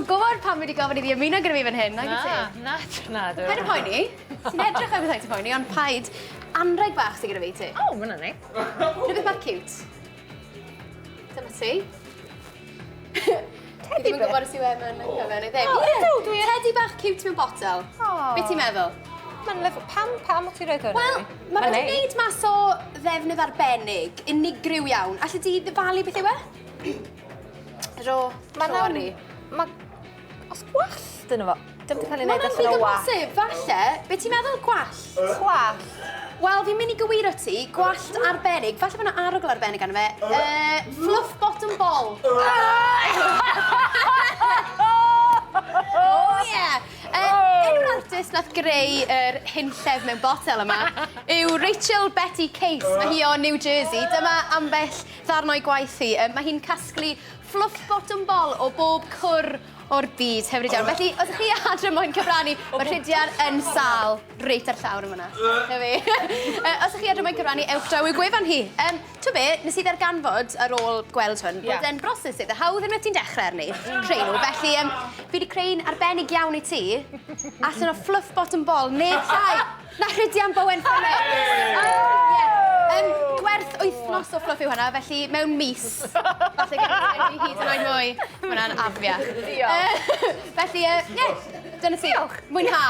yn gwybod pam wedi gofyn iddi ymuno gyda fi fan hyn. Na. Paid yn poeni. Ti'n edrych ar bethau ti'n poeni, ond paid anreg bach sydd gyda fi ti. O, mae'n ni. Rwy'n beth bach cute. Dyma ti. Ti ddim yn gwybod os yw em yn cyfer neu ddim. Tedi bach cute mewn botel. Be ti'n meddwl? Mae'n lyfr. Pam o ti'n rhaid hwnna? Wel, mae wedi gwneud mas o ddefnydd arbennig, unigryw iawn. Alla di ddyfalu beth yw e? Sori. Os gwallt yn efo, dim wedi cael ei wneud allan o wallt. Mae'n bosib, falle. Be ti'n meddwl gwallt? Gwallt? Wel, fi'n mynd i gywiro ti, gwallt arbennig. Falle bod yna arogl arbennig arno fe. Fflwff botwm bol. Enw'r artist nath greu yr hynllef mewn botel yma yw Rachel Betty Case. Mae hi o New Jersey. Dyma ambell ddarnau gwaith hi. Mae hi'n casglu fflwff botwm bol o bob cwr o'r byd hyfryd iawn. Felly, os ych chi adre moyn cyfrannu, mae'r rhydiad yn sal reit ar llawr yma. Os ych chi adre moyn cyfrannu, ewch draw i'w gwefan hi. Tw be, nes i ddarganfod ar ôl gweld hwn, bod e'n broses sydd y hawdd yn ti'n dechrau arni, creu nhw. Felly, fi wedi creu'n arbennig iawn i ti, allan o fflwff botwm bol, neu llai, na rhydiad Bowen ffynnu. Gwerth wythnos o fflwff yw hwnna, felly mewn mis. Falle gyda fi hyd yn oed mwy. Mae hwnna'n afiach. Felly, dyna ti. Mwynha.